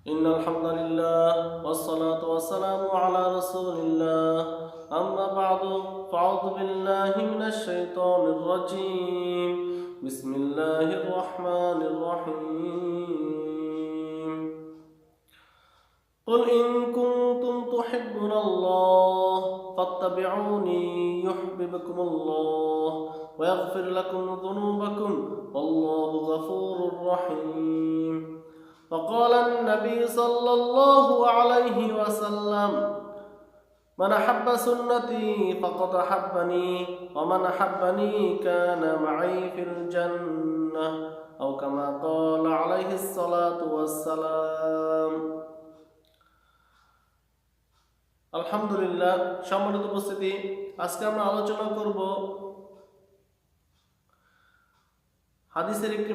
إن الحمد لله والصلاة والسلام على رسول الله أما بعد فأعوذ بالله من الشيطان الرجيم بسم الله الرحمن الرحيم قل إن كنتم تحبون الله فاتبعوني يحببكم الله ويغفر لكم ذنوبكم والله غفور رحيم وقال النبي صلى الله عليه وسلم من أحب سنتي فقد أحبني ومن أحبني كان معي في الجنة أو كما قال عليه الصلاة والسلام আলহামদুলিল্লাহ। সম্মানিত উপস্থিতি, আজকে আমরা আলোচনা করব হাদিসের একটি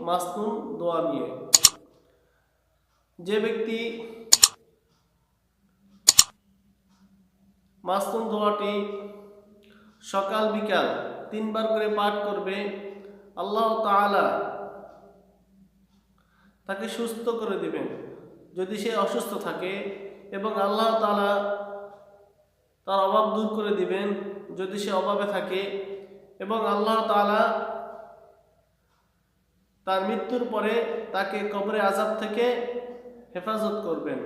মাসনুন দোয়া নিয়ে। যে ব্যক্তি মাসনুন দোয়াটি সকাল বিকাল 3 বার করে পাঠ করবে, আল্লাহ তাআলা তাকে সুস্থ করে দিবেন যদি সে অসুস্থ থাকে, এবং আল্লাহ তাআলা তার অভাব দূর করে দিবেন যদি সে অভাবে থাকে, এবং আল্লাহ তাআলা তার মৃত্যুর পরে তাকে কবরে আযাব থেকে হেফাজত করবেন।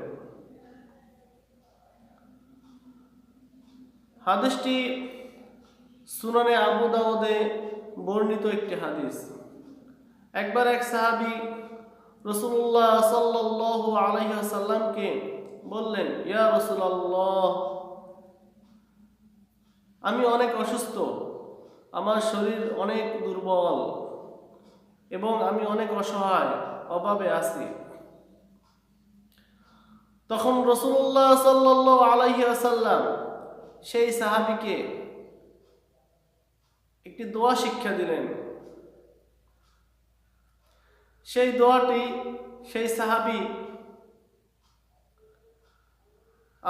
হাদিসটি সুনানে আবু দাউদে বর্ণিত একটি হাদিস। একবার এক সাহাবী রাসূলুল্লাহ সাল্লাল্লাহু আলাইহি ওয়াসাল্লামকে বললেন, ইয়া রাসূলুল্লাহ, আমি অনেক অসুস্থ, আমার শরীর অনেক দুর্বল এবং আমি অনেক অসহায়, অভাবে আছি। তখন রাসূলুল্লাহ সাল্লাল্লাহু আলাইহি ওয়াসাল্লাম সেই সাহাবীকে একটি দোয়া শিক্ষা দিলেন। সেই দোয়াটি সেই সাহাবী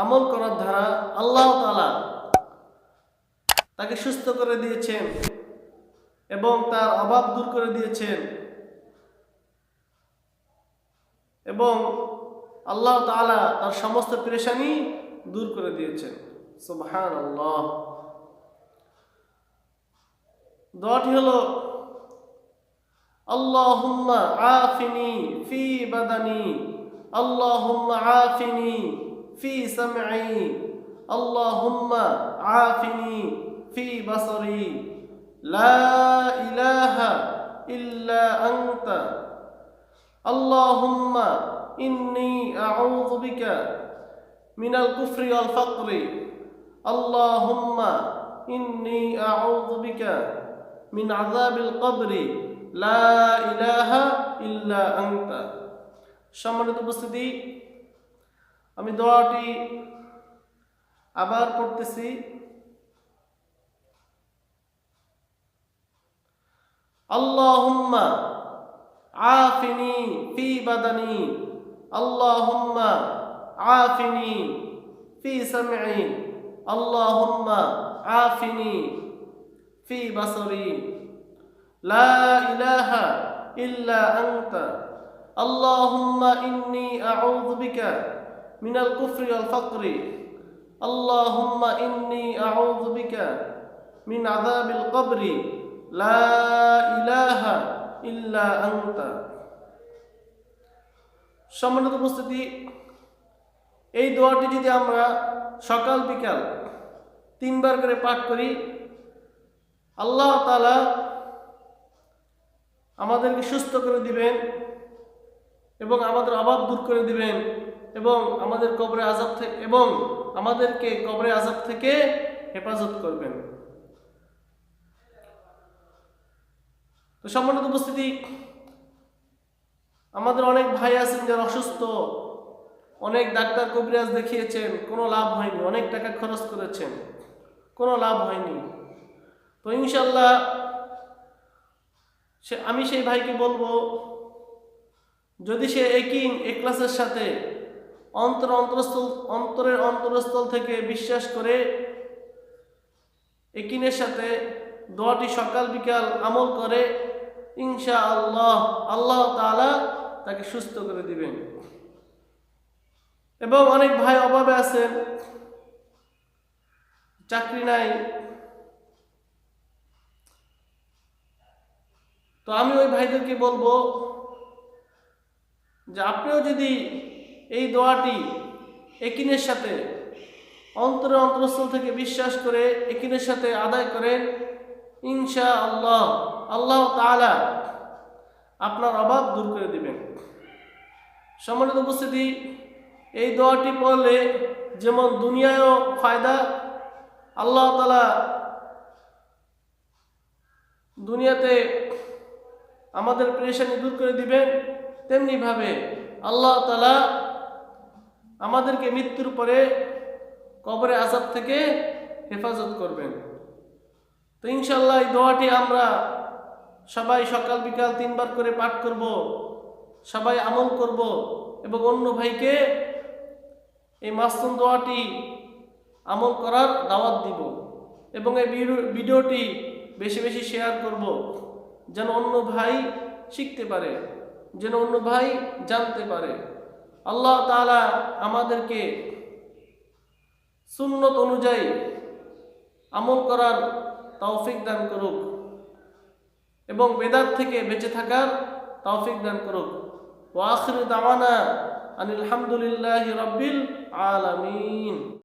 আমল করার দ্বারা আল্লাহ তাআলা তাকে সুস্থ করে দিয়েছেন এবং তার অভাব দূর করে দিয়েছেন, এবং আল্লাহ তাআলা তার সমস্ত পেরেশানি দূর করে দিয়েছেন। সুবহানাল্লাহ। দোয়াটি হলো, আল্লাহুম্মা আফিনি ফি বাদানি, আল্লাহুম্মা আফিনি ফি সামঈ, আল্লাহুম্মা আফিনি ফি বাসারি, লা ইলাহা ইল্লা আনতা, আল্লাহুম্মা ইন্নী আউযু বিকা মিনাল কুফরি ওয়াল ফাকরি, আল্লাহুম্মা ইন্নী আউযু বিকা মিন আযাবিল কবরি, লা ইলাহা ইল্লা আনতা। সম্মানিত উপস্থিতি, আমি দোয়াটি আবার পড়তেছি। আল্লাহুম্মা আফিনি ফি বাদানি, আল্লাহুম্মা আফিনি ফি সামঈ, আল্লাহুম্মা আফিনি ফি বাসারি, লা ইলাহা ইল্লা আনতা, আল্লাহুম্মা ইন্নী আউযু বিকা মিনাল কুফরি ওয়াল ফাকরি, আল্লাহুম্মা ইন্নী আউযু বিকা মিন আযাবিল কবরি, লা ইলাহা ইল্লা আনতা। সম্মানিত উপস্থিতি, এই দোয়াটি যদি আমরা সকাল বিকাল 3 বার করে পাঠ করি, আল্লাহ তাআলা আমাদেরকে সুস্থ করে দিবেন এবং আমাদের অভাব দূর করে দিবেন এবং আমাদেরকে কবরে আযাব থেকে হেফাজত করবেন। তো সম্মানিত উপস্থিতি, আমাদের অনেক ভাই আছেন যারা অসুস্থ, অনেক ডাক্তার কবিরাজ দেখিয়েছেন, কোনো লাভ হয়নি, অনেক টাকা খরচ করেছেন, কোনো লাভ হয়নি। তো ইনশাআল্লাহ আমি সেই ভাইকে বলবো, যদি সে ইখলাসের সাথে অন্তরের অন্তরস্থল থেকে বিশ্বাস করে ইকিনের সাথে দোয়াটি সকাল বিকাল আমল করে ইনশাআল্লাহ আল্লাহ তাআলা তাকে সুস্থ করে দিবেন। এবং অনেক ভাই অভাবে আছেন, চাকরি নাই, তো আমি ওই ভাইদেরকে বলবো যে আপনিও যদি এই দোয়াটি একিনের সাথে অন্তরস্থল থেকে বিশ্বাস করে একিনের সাথে আদায় করেন, ইনশাআল্লাহ আল্লাহ তাআলা আপনার অভাব দূর করে দিবেন। সম্মানিত উপস্থিতি, এই দোয়াটি পড়লে যেমন দুনিয়ায়ও ফায়দা, আল্লাহ তাআলা দুনিয়াতে আমাদের পেরেশানি দূর করে দিবেন, তেমনি ভাবে আল্লাহ তাআলা আমাদেরকে মৃত্যুর পরে কবরে আযাব থেকে হেফাজত করবেন। তো ইনশাআল্লাহ এই দোয়াটি আমরা সবাই সকাল বিকাল 3 বার করে পাঠ করব, সবাই আমল করব এবং অন্য ভাইকে এই মাসুম দোয়াটি আমল করার দাওয়াত দিব এবং এই ভিডিওটি বেশি বেশি শেয়ার করব, যেন অন্য ভাই শিখতে পারে, যেন অন্য ভাই জানতে পারে। আল্লাহ তাআলা আমাদেরকে সুন্নত অনুযায়ী আমল করার তৌফিক দান করুক এবং বেদাত থেকে বেঁচে থাকার তৌফিক দান করুক। ওয়া আখিরু দাওয়ানা আনিল হামদুলিল্লাহি রাব্বিল আলামিন।